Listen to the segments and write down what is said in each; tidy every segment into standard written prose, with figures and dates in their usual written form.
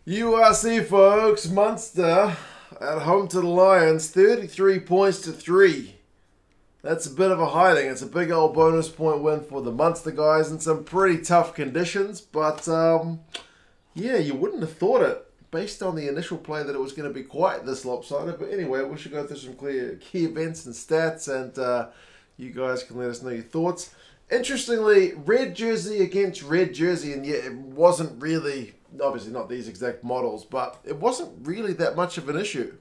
URC folks, Munster at home to the Lions, 33 points to 3. That's a bit of a hiding. It's a big old bonus point win for the Munster guys in some pretty tough conditions. But, yeah, you wouldn't have thought it based on the initial play that it was going to be quite this lopsided. But anyway, we should go through some clear key events and stats, and you guys can let us know your thoughts. Interestingly, red jersey against red jersey, and yet it wasn't really, obviously not these exact models, but it wasn't really that much of an issue.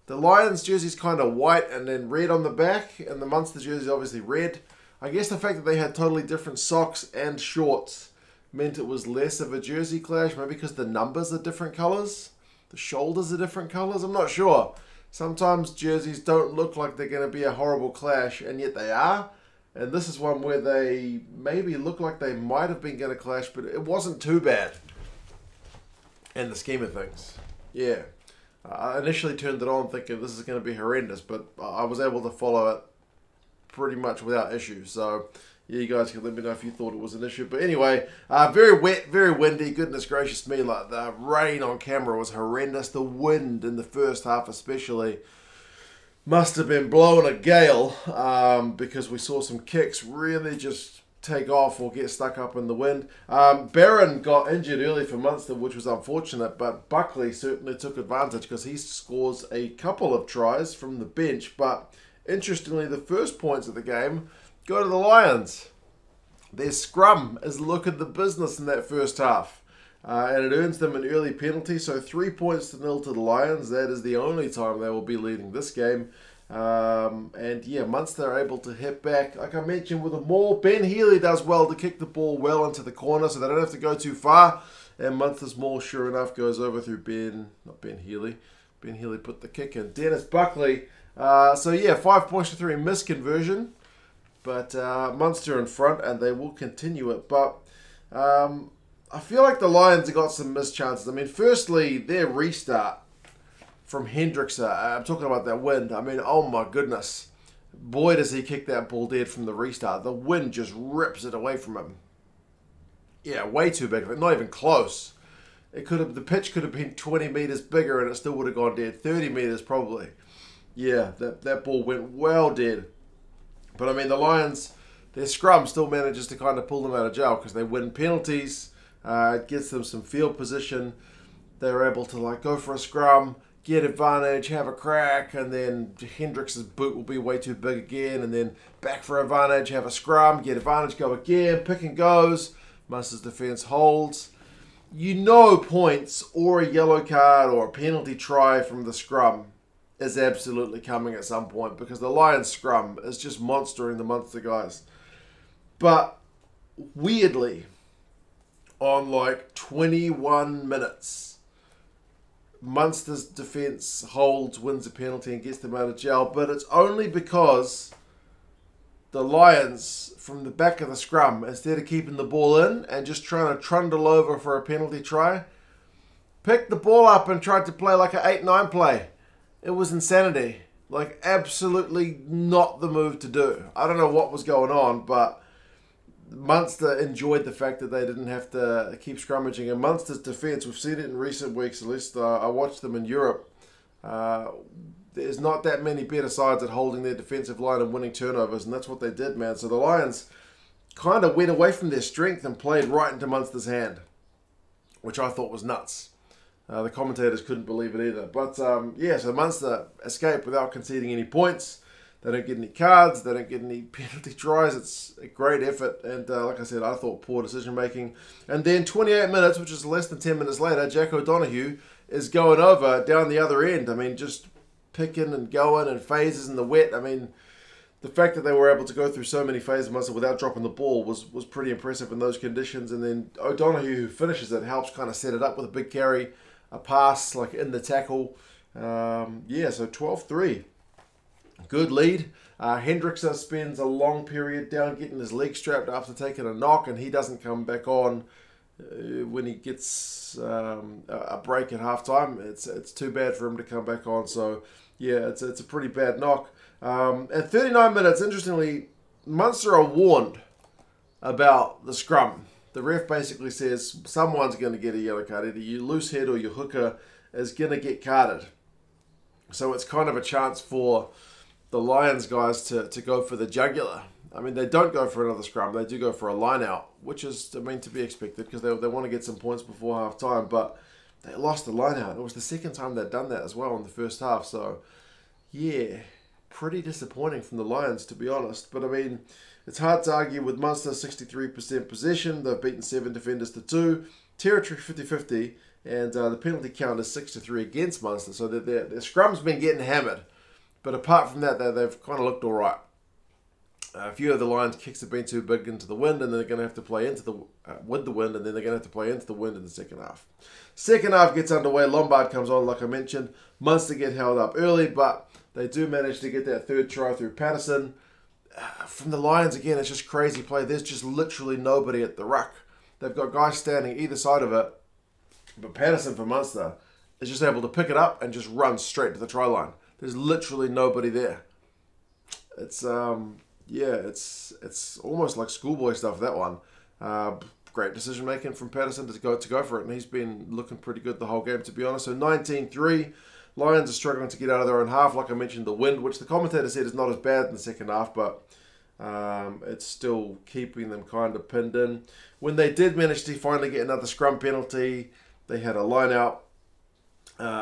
The Lions jersey's kind of white and then red on the back, and the Munster jersey's obviously red. I guess the fact that they had totally different socks and shorts meant it was less of a jersey clash, maybe because the numbers are different colours, the shoulders are different colours, I'm not sure. Sometimes jerseys don't look like they're going to be a horrible clash, and yet they are. And this is one where they maybe look like they might have been going to clash, but it wasn't too bad in the scheme of things. Yeah. I initially turned it on thinking this is going to be horrendous, but I was able to follow it pretty much without issue. So, yeah, you guys can let me know if you thought it was an issue. But anyway, very wet, very windy. Goodness gracious me, like the rain on camera was horrendous. The wind in the first half especially must have been blowing a gale because we saw some kicks really just take off or get stuck up in the wind. Barron got injured early for Munster, which was unfortunate, but Buckley certainly took advantage because he scores a couple of tries from the bench. But interestingly, the first points of the game go to the Lions. Their scrum is looking the business in that first half. And it earns them an early penalty, so 3 points to 0 to the Lions. That is the only time they will be leading this game. And yeah, Munster are able to hit back. Like I mentioned, with a maul, Ben Healy does well to kick the ball well into the corner, so they don't have to go too far. And Munster's maul, sure enough, goes over through Ben Healy. Ben Healy put the kick in. Dennis Buckley. So yeah, 5 points to 3 misconversion. But Munster in front, and they will continue it. But I feel like the Lions have got some missed chances. I mean, firstly, their restart from Hendricks, I'm talking about that wind. I mean, oh my goodness. Boy, does he kick that ball dead from the restart. The wind just rips it away from him. Yeah, way too big. Not even close. The pitch could have been 20 meters bigger and it still would have gone dead. 30 meters probably. Yeah, that ball went well dead. But I mean, the Lions, their scrum still manages to kind of pull them out of jail because they win penalties. It gets them some field position. They're able to go for a scrum, get advantage, have a crack, and then Hendricks' boot will be way too big again, and then back for advantage, have a scrum, get advantage, go again, pick and goes. Munster's defence holds. You know points or a yellow card or a penalty try from the scrum is absolutely coming at some point because the Lions scrum is just monstering the Munster guys. But weirdly, on 21 minutes, Munster's defence holds, wins a penalty and gets them out of jail, but it's only because the Lions, from the back of the scrum, instead of keeping the ball in and just trying to trundle over for a penalty try, picked the ball up and tried to play like an 8-9 play. It was insanity. Absolutely not the move to do. I don't know what was going on, but Munster enjoyed the fact that they didn't have to keep scrummaging. And Munster's defence, we've seen it in recent weeks, at least I watched them in Europe. There's not that many better sides at holding their defensive line and winning turnovers, and that's what they did, man. So the Lions kind of went away from their strength and played right into Munster's hand, which I thought was nuts. The commentators couldn't believe it either. But yeah, so Munster escaped without conceding any points. They don't get any cards. They don't get any penalty tries. It's a great effort. And like I said, I thought poor decision making. And then 28 minutes, which is less than 10 minutes later, Jack O'Donoghue is going over down the other end. I mean, just picking and going and phases in the wet. I mean, the fact that they were able to go through so many phases of Munster without dropping the ball was pretty impressive in those conditions. And then O'Donoghue, who finishes it, helps kind of set it up with a big carry, a pass in the tackle. Yeah, so 12-3. Good lead. Hendricks spends a long period down getting his leg strapped after taking a knock, and he doesn't come back on when he gets a break at halftime. It's too bad for him to come back on. So yeah, it's a pretty bad knock. At 39 minutes, interestingly, Munster are warned about the scrum the ref basically says someone's going to get a yellow card. Either your loose head or your hooker is going to get carded. So it's kind of a chance for the Lions guys to go for the jugular. I mean, they don't go for another scrum. They do go for a line out, which is, I mean, to be expected because they want to get some points before half time. But they lost the line out. It was the second time they'd done that as well in the first half. So, yeah, pretty disappointing from the Lions, to be honest. But, I mean, it's hard to argue with Munster 63% possession. They've beaten 7 defenders to 2. Territory 50-50. And the penalty count is 6-3 against Munster. So their scrum's been getting hammered. But apart from that, they've kind of looked all right. A few of the Lions' kicks have been too big into the wind, and they're going to have to play into with the wind, and then they're going to have to play into the wind in the second half. Second half gets underway. Lombard comes on, like I mentioned. Munster get held up early, but they do manage to get that third try through Patterson. From the Lions, again, it's just crazy play. There's just literally nobody at the ruck. They've got guys standing either side of it, but Patterson for Munster is just able to pick it up and just run straight to the try line. There's literally nobody there. It's yeah, it's almost like schoolboy stuff, that one. Great decision making from Patterson to go for it, and he's been looking pretty good the whole game, to be honest. So 19-3, Lions are struggling to get out of their own half. Like I mentioned, the wind, which the commentator said is not as bad in the second half, but it's still keeping them kind of pinned in. When they did manage to finally get another scrum penalty, they had a line out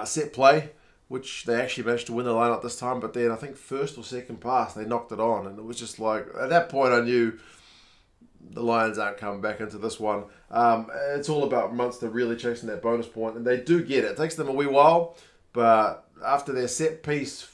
set play, which they actually managed to win the line-up this time, but then I think first or second pass, they knocked it on, and it was just like, at that point I knew the Lions aren't coming back into this one. It's all about Munster really chasing that bonus point, and they do get it. It takes them a wee while, but after their set piece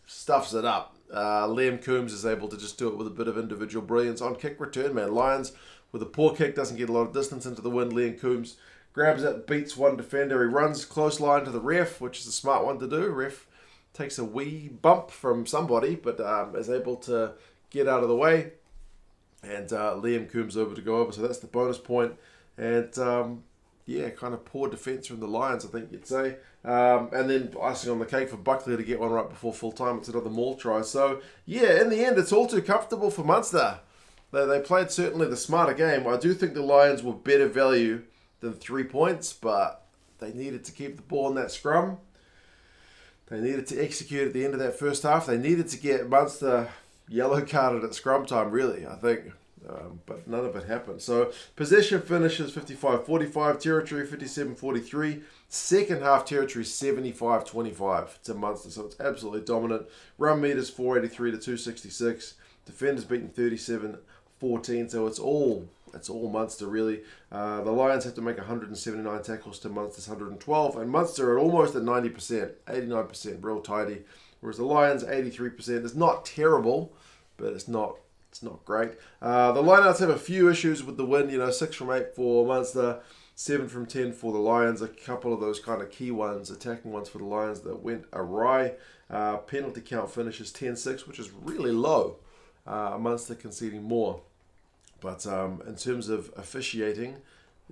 stuffs it up, Liam Coombs is able to just do it with a bit of individual brilliance on kick return, man. Lions with a poor kick, doesn't get a lot of distance into the wind. Liam Coombs grabs it, beats one defender. He runs close line to the ref, which is a smart one to do. Ref takes a wee bump from somebody, but is able to get out of the way. And Liam Coombs over to go over. So that's the bonus point. And yeah, kind of poor defence from the Lions, I think you'd say. And then icing on the cake for Buckley to get one right before full time. It's another maul try. So yeah, in the end, it's all too comfortable for Munster. They played certainly the smarter game. I do think the Lions were better value than 3 points, but they needed to keep the ball in that scrum. They needed to execute at the end of that first half. They needed to get Munster yellow carded at scrum time, really, I think. But none of it happened. So possession finishes 55-45, territory 57-43. Second half territory 75-25 to Munster. So it's absolutely dominant. Run meters 483 to 266. Defenders beaten 37-14. So it's all Munster, really. The Lions have to make 179 tackles to Munster's 112, and Munster are almost at 90%, 89%, real tidy. Whereas the Lions, 83%. It's not terrible, but it's not great. The lineouts have a few issues with the win. 6 from 8 for Munster, 7 from 10 for the Lions. A couple of those kind of key ones, attacking ones for the Lions that went awry. Penalty count finishes 10-6, which is really low. Munster conceding more. But in terms of officiating,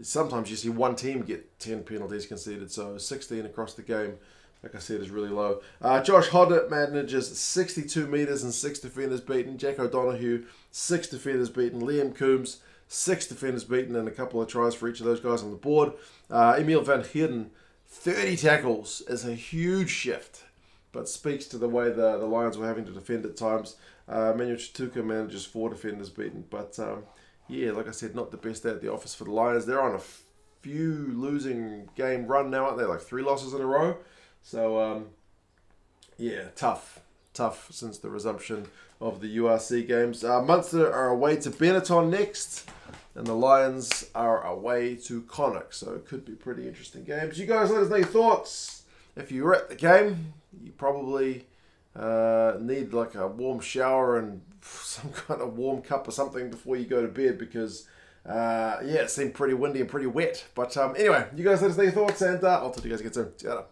sometimes you see one team get 10 penalties conceded, so 16 across the game, like I said, is really low. Josh Hoddett manages 62 metres and 6 defenders beaten. Jack O'Donoghue, 6 defenders beaten. Liam Coombs, 6 defenders beaten, and a couple of tries for each of those guys on the board. Emil van Heerden, 30 tackles is a huge shift, but speaks to the way the Lions were having to defend at times. Manuel Chituka manages 4 defenders beaten, but yeah, like I said, not the best day at the office for the Lions. They're on a few losing game run now, aren't they? Like 3 losses in a row. So yeah, tough since the resumption of the URC games. Munster are away to Benetton next, and the Lions are away to Connacht. So it could be pretty interesting games. You guys let us know your thoughts. If you were at the game, you probably need like a warm shower and some kind of warm cup or something before you go to bed, because yeah, it seemed pretty windy and pretty wet. But anyway, you guys let us know your thoughts, and I'll talk to you guys again soon. See you later.